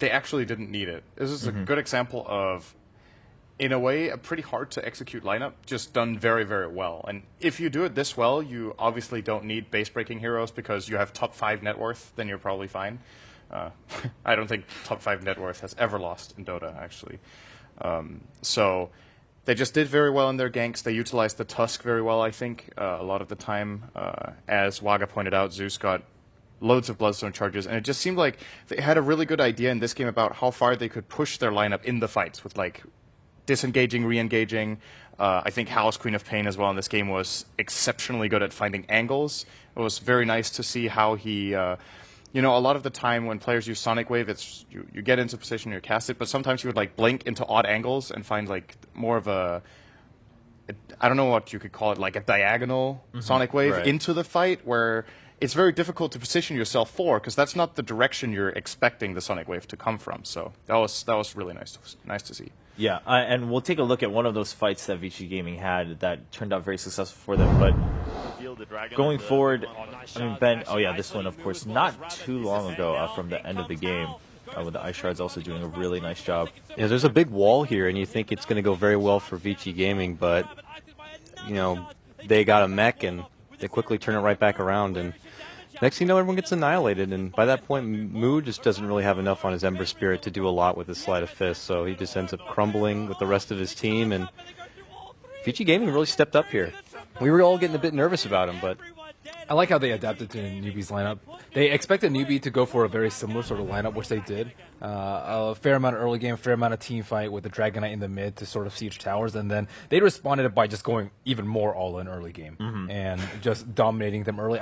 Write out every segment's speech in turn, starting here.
they actually didn't need it. This is a good example of, in a way, a pretty hard to execute lineup, just done very, very well. And if you do it this well, you obviously don't need base-breaking heroes because you have top 5 net worth, then you're probably fine. I don't think top 5 net worth has ever lost in Dota, actually. So they just did very well in their ganks. They utilized the Tusk very well, I think, a lot of the time. As Waga pointed out, Zeus got loads of Bloodstone charges, and it just seemed like they had a really good idea in this game about how far they could push their lineup in the fights with, like, disengaging, re-engaging. I think Hal's Queen of Pain as well in this game was exceptionally good at finding angles. It was very nice to see how he... a lot of the time when players use Sonic Wave, it's you get into position, you cast it, but sometimes you would like blink into odd angles and find like more of I don't know what you could call it, like a diagonal Sonic Wave into the fight where it's very difficult to position yourself for because that's not the direction you're expecting the Sonic Wave to come from. So that was really nice to see. Yeah, and we'll take a look at one of those fights that Vici Gaming had that turned out very successful for them. But going forward, I mean, Ben, this one, of course, not too long ago from the end of the game, with the Ice Shards also doing a really nice job. Yeah, there's a big wall here, and you think it's going to go very well for Vici Gaming, but, they got a mech, and they quickly turn it right back around, and next thing you know, everyone gets annihilated, and by that point, Moo just doesn't really have enough on his Ember Spirit to do a lot with his Sleight of Fist, so he just ends up crumbling with the rest of his team, and Vici Gaming really stepped up here. We were all getting a bit nervous about him, but... I like how they adapted to Newbie's lineup. They expected Newbie to go for a very similar sort of lineup, which they did. A fair amount of early game, fair amount of team fight with the Dragon Knight in the mid to sort of siege towers, and then they responded by just going even more all-in early game and just dominating them early.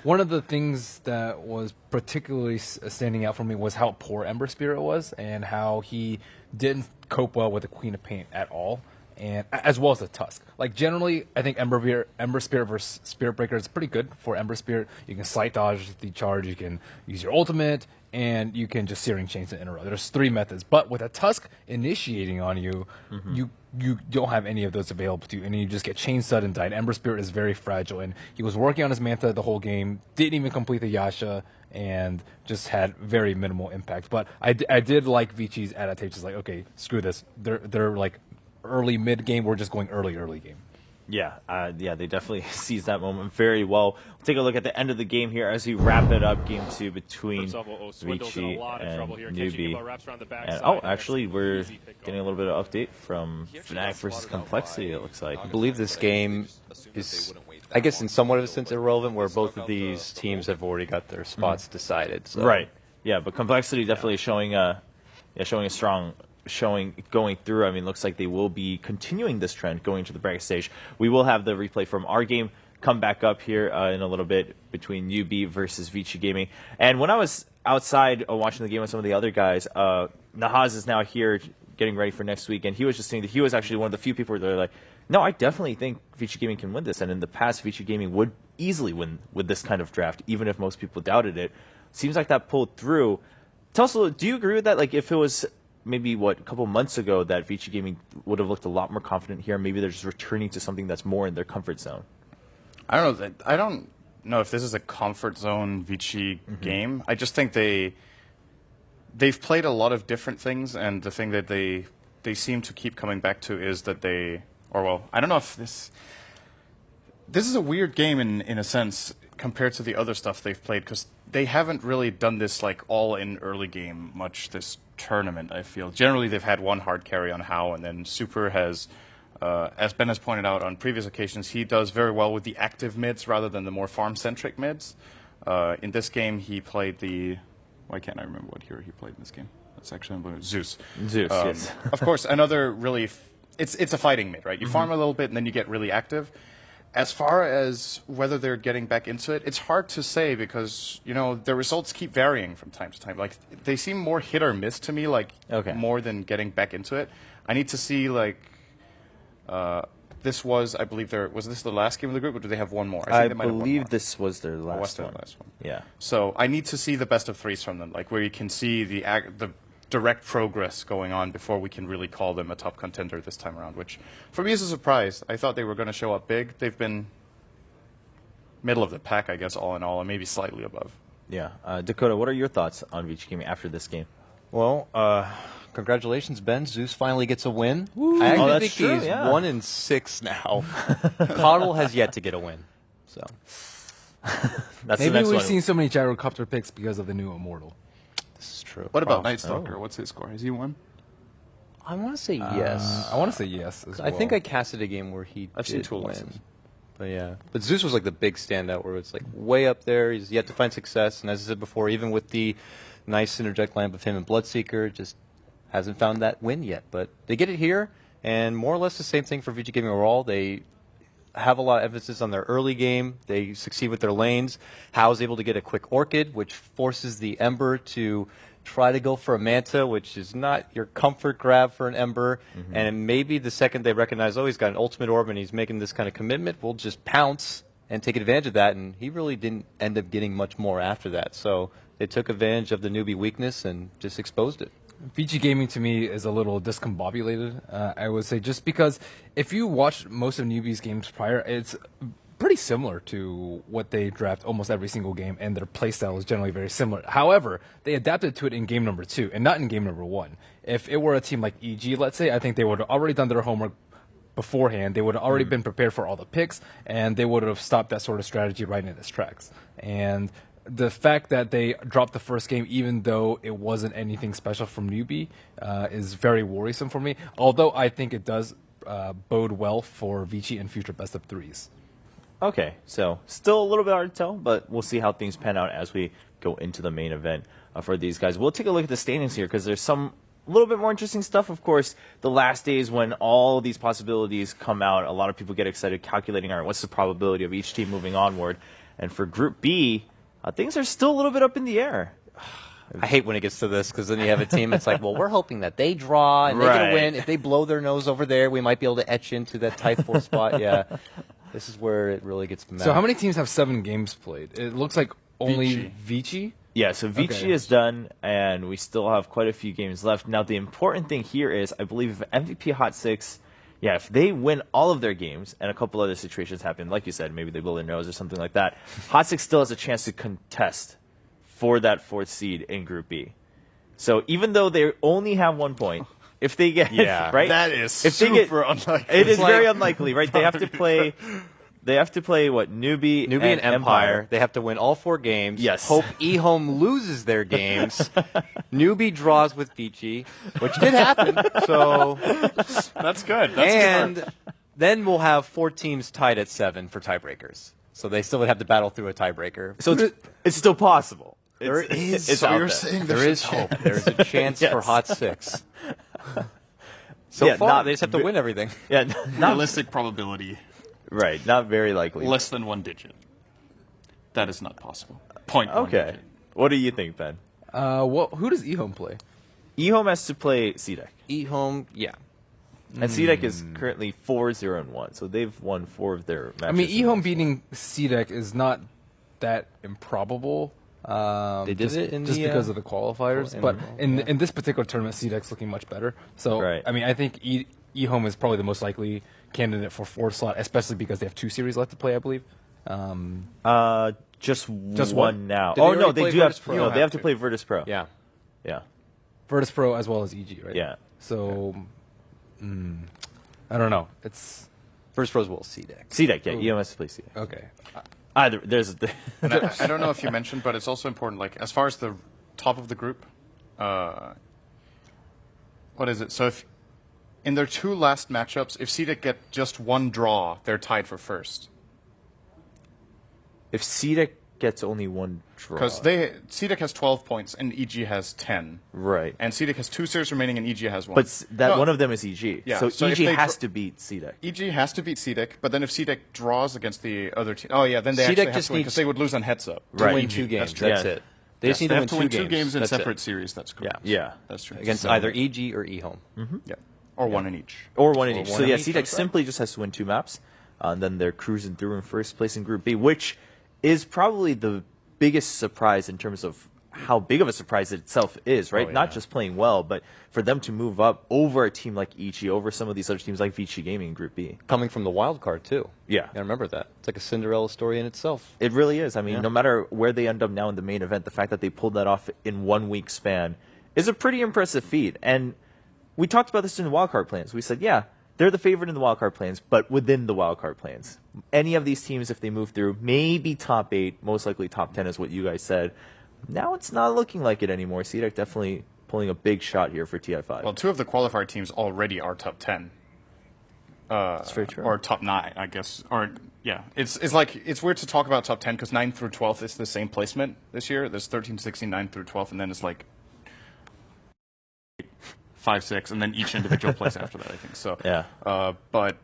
One of the things that was particularly standing out for me was how poor Ember Spirit was and how he didn't cope well with the Queen of Paint at all. And as well as the Tusk. Like generally, I think Ember Spirit versus Spirit Breaker is pretty good for Ember Spirit. You can slight dodge the charge, you can use your ultimate, and you can just Searing Chains it in a row. There's 3 methods. But with a Tusk initiating on you, you don't have any of those available to you, and you just get Chain Stud and died. Ember Spirit is very fragile, and he was working on his Manta the whole game, didn't even complete the Yasha, and just had very minimal impact. But I did like Vici's adaptations. Like, okay, screw this. They're like early mid game, we're just going early game. Yeah, they definitely seized that moment very well. We'll take a look at the end of the game here as we wrap it up, game 2 between Vici and Newbie. And actually, we're getting a little bit of update from Fnatic versus Complexity, it looks like. I believe this game is, I guess, in somewhat of a sense irrelevant, where both of these teams have already got their spots decided. So. Right. Yeah, but Complexity definitely showing a strong showing going through. I mean, looks like they will be continuing this trend going to the bracket stage. We will have the replay from our game come back up here in a little bit between UB versus Vici Gaming. And when I was outside watching the game with some of the other guys, Nahaz is now here getting ready for next week, and he was just saying that he was actually one of the few people that are like, no, I definitely think Vici Gaming can win this. And in the past, Vici Gaming would easily win with this kind of draft, even if most people doubted it. Seems like that pulled through. Tell us a little, do you agree with that? Like, if it was maybe a couple months ago that Vici Gaming would have looked a lot more confident here, maybe they're just returning to something that's more in their comfort zone. I don't know if this is a comfort zone Vici game. I just think they've played a lot of different things, and the thing that they seem to keep coming back to is that I don't know if this is a weird game in a sense compared to the other stuff they've played, because they haven't really done this like all in early game much this tournament, I feel. Generally, they've had one hard carry on How, and then Super has, as Ben has pointed out on previous occasions, he does very well with the active mids rather than the more farm-centric mids. In this game, he played why can't I remember what hero he played in this game? That's actually Zeus. Yes. Of course, another really... It's a fighting mid, right? You farm a little bit, and then you get really active. As far as whether they're getting back into it, it's hard to say because, the results keep varying from time to time. Like, they seem more hit or miss to me, more than getting back into it. I need to see, this was, I believe, was this the last game of the group, or do they have one more? I believe this was their last one. Yeah. So I need to see the best of threes from them, like where you can see the direct progress going on before we can really call them a top contender this time around, which for me is a surprise. I thought they were going to show up big. They've been middle of the pack, I guess, all in all, and maybe slightly above. Yeah. Dakota, what are your thoughts on Vici Gaming after this game? Well, congratulations, Ben. Zeus finally gets a win. I actually that's think true, he's yeah. 1-6 now. Coddle has yet to get a win. So That's the Maybe next we've one. seen so many gyrocopter picks because of the new Immortal. this is true. What about Oh. Night Stalker? What's his score? Is he one? I want to say yes. I want to say yes as well. I think I casted a game where he I've seen did 2 win. losses. But yeah, but Zeus was like the big standout where it's like way up there. He's yet to find success, and as I said before, even with the nice interject lineup of him and Bloodseeker, just hasn't found that win yet. But they get it here, and more or less the same thing for VG Gaming overall. They have a lot of emphasis on their early game. They succeed with their lanes. Hao's able to get a quick Orchid, which forces the Ember to try to go for a Manta, which is not your comfort grab for an Ember. And maybe the second they recognize, oh, he's got an Ultimate Orb and he's making this kind of commitment, we'll just pounce and take advantage of that. And he really didn't end up getting much more after that. So they took advantage of the newbie weakness and just exposed it. VG Gaming to me is a little discombobulated, I would say, just because if you watch most of Newbie's games prior, it's pretty similar to what they draft almost every single game, and their playstyle is generally very similar. However, they adapted to it in game number 2 and not in game number 1. If it were a team like EG, let's say, I think they would have already done their homework beforehand. They would have already been prepared for all the picks, and they would have stopped that sort of strategy right in its tracks. And the fact that they dropped the first game, even though it wasn't anything special from Newbie, is very worrisome for me. Although I think it does bode well for Vici in future best of threes. Okay, so still a little bit hard to tell, but we'll see how things pan out as we go into the main event for these guys. We'll take a look at the standings here because there's some a little bit more interesting stuff. Of course, the last days when all these possibilities come out, a lot of people get excited calculating, all right, what's the probability of each team moving onward? And for Group B, things are still a little bit up in the air. I hate when it gets to this because then you have a team that's like, well, we're hoping that they draw and they get a win. If they blow their nose over there, we might be able to etch into that Type 4 spot. Yeah, this is where it really gets mad. So how many teams have 7 games played? It looks like only Vici. Yeah, so Vici Okay. is done, and we still have quite a few games left. Now, the important thing here is, I believe, if MVP Hot 6, yeah, if they win all of their games, and a couple other situations happen, like you said, maybe they blow their nose or something like that, Hot 6 still has a chance to contest for that 4th seed in Group B. So even though they only have 1 point, if they get right, That is if they get, super unlikely. it is very unlikely, right? They have to play. They have to play what Newbie and Empire. They have to win all 4 games. Yes. Hope eHome loses their games. Newbie draws with Vici, which did happen. So That's good. That's and good. then we'll have 4 teams tied at 7 for tiebreakers. So they still would have to battle through a tiebreaker. So it's still possible. There It's- is. It's So out you're there. saying There is hope. There's a chance Yes. for Hot 6. So Yeah, far, not they just have to win everything. Yeah, not Realistic probability, right. Not very likely. less than 1 digit. That is not possible. Point. one Okay. digit. What do you think, Ben? Who does eHome play? eHome has to play CDEC. eHome, yeah. And CDEC is currently 4-0-1, so they've won 4 of their matches. I mean, eHome beating CDEC is not that improbable. They did just, it in just the, because of the qualifiers, but in this particular tournament, CDEC's looking much better. So, Right. I mean, I think eHome is probably the most likely candidate for 4th slot, especially because they have 2 series left to play, I believe. Just one? one now. Did they Oh no, already they play do have. Virtus Pro? No, they have to play Virtus Pro. Yeah. Yeah. Virtus Pro as well as EG, right? Yeah. So, I don't know. It's First Pros will CDEC. CDEC, yeah. eHome has to play CDEC. okay. Either there's. And I don't know if you mentioned, but it's also important. Like as far as the top of the group, what is it? So if in their 2 last matchups, if CDEC get just 1 draw, they're tied for first. If CDEC gets only 1 draw. Because CDEC has 12 points and EG has 10, Right. and CDEC has 2 series remaining and EG has 1. But that No, one of them is EG. Yeah, So, so if EG they has dr- to beat CDEC. EG has to beat CDEC, but then if CDEC draws against the other team, oh yeah, then they CDEC actually have just to win needs because they would lose on heads up. To Right. win EG, 2 games. That's true. That's Yeah. it. They just Yes, need they to have to win win 2 2 games in That's separate it. series. That's correct. Yeah. That's true. Against So- either EG or eHome. Yeah, or 1 in each. Or one in Or each. one So in yeah, each, CDEC that's right. simply just has to win 2 maps, and then they're cruising through in first place in Group B, which is probably the biggest surprise in terms of how big of a surprise it itself is, right? Oh, yeah. Not just playing well, but for them to move up over a team like EG, over some of these other teams like Vici Gaming in Group B. Coming from the wild card, too. Yeah. Yeah, remember that. It's like a Cinderella story in itself. It really is. I mean, Yeah. no matter where they end up now in the main event, the fact that they pulled that off in 1 week span is a pretty impressive feat. And we talked about this in the wildcard plans. We said, yeah, they're the favorite in the wildcard plans, but within the wildcard plans. Any of these teams, if they move through, maybe top 8, most likely top 10 is what you guys said. Now it's not looking like it anymore. CDEC definitely pulling a big shot here for TI5. Well, 2 of the qualifier teams already are top 10. That's very true. Or top 9, I guess. Or yeah, it's like it's weird to talk about top 10 because 9 through 12 is the same placement this year. There's 13, 16, 9 through 12, and then it's like 5, 6, and then each individual place after that, I think. So yeah. But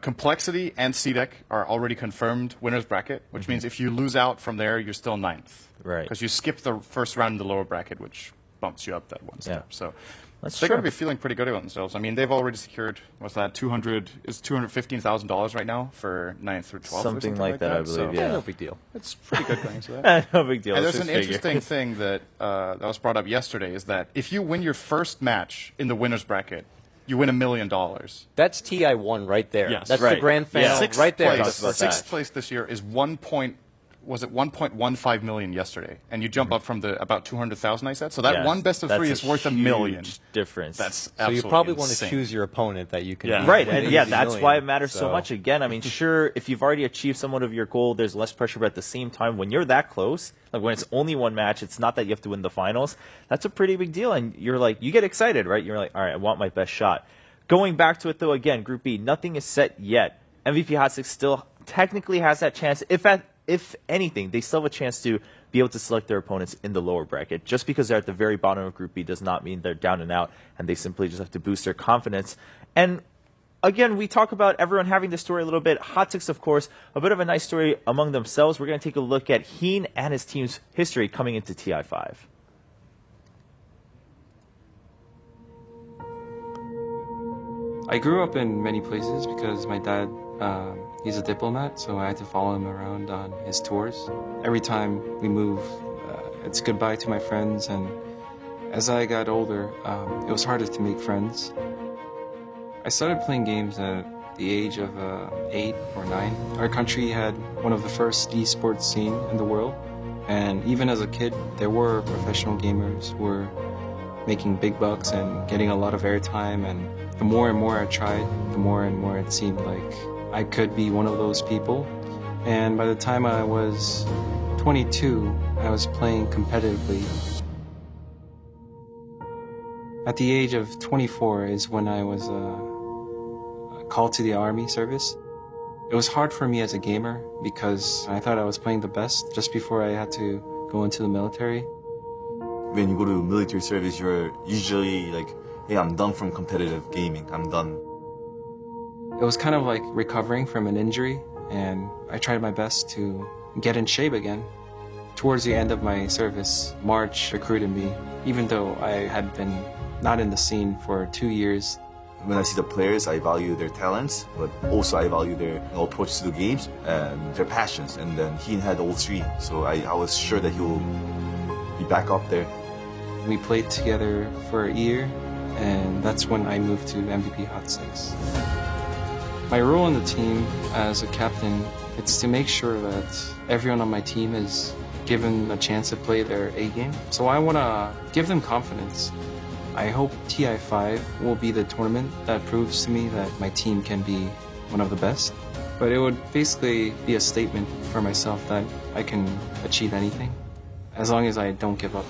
Complexity and CDEC are already confirmed winners bracket, which means if you lose out from there, you're still 9th. Right. Because you skipped the first round in the lower bracket, which bumps you up that one step. Yeah. So That's they're true. going to be feeling pretty good about themselves. I mean, they've already secured, what's that, $215,000 right now for 9th through 12th. Something like that, I believe, So yeah. No big deal. it's pretty good going to that. No big deal. And Let's there's an just figure. interesting thing that was brought up yesterday is that if you win your first match in the winners bracket, you win $1 million. That's TI1 right there. Yes. That's Right. the grand final Yeah. right there. Talked about Sixth that. place this year is 1.15 million yesterday, and you jump up from the about 200,000 I said. So that Yeah, one best of that's 3 a is worth $1 million. huge difference. That's So absolutely you probably want to insane. choose your opponent that you can Yeah. beat. Right, Win and the yeah, easy that's million. why it matters so So- much. Again, I mean, sure, if you've already achieved somewhat of your goal, there's less pressure, but at the same time, when you're that close, like when it's only one match, it's not that you have to win the finals. That's a pretty big deal, and you're like, you get excited, right? You're like, all right, I want my best shot. Going back to it, though, again, Group B, nothing is set yet. MVP Hot Six still technically has that chance. If anything, they still have a chance to be able to select their opponents in the lower bracket. Just because they're at the very bottom of Group B does not mean they're down and out, and they simply just have to boost their confidence. And again, we talk about everyone having the story a little bit. Hot Six, of course, a bit of a nice story among themselves. We're going to take a look at Heen and his team's history coming into TI5. I grew up in many places because my dad, he's a diplomat, so I had to follow him around on his tours. Every time we move, it's goodbye to my friends, and as I got older, it was harder to make friends. I started playing games at the age of 8 or 9. Our country had one of the first esports scene in the world, and even as a kid, there were professional gamers who were making big bucks and getting a lot of airtime, and the more and more I tried, the more and more it seemed like I could be one of those people. And by the time I was 22, I was playing competitively. At the age of 24 is when I was called to the army service. It was hard for me as a gamer because I thought I was playing the best just before I had to go into the military. When you go to military service, you're usually like, hey, I'm done from competitive gaming. I'm done. It was kind of like recovering from an injury, and I tried my best to get in shape again. Towards the end of my service, March recruited me, even though I had been not in the scene for 2 years. When I see the players, I value their talents, but also I value their approach to the games and their passions. And then he had all 3, so I was sure that he will be back up there. We played together for a year, and that's when I moved to MVP Hot Six. My role on the team as a captain, it's to make sure that everyone on my team is given a chance to play their A game. So I want to give them confidence. I hope TI5 will be the tournament that proves to me that my team can be one of the best. But it would basically be a statement for myself that I can achieve anything as long as I don't give up.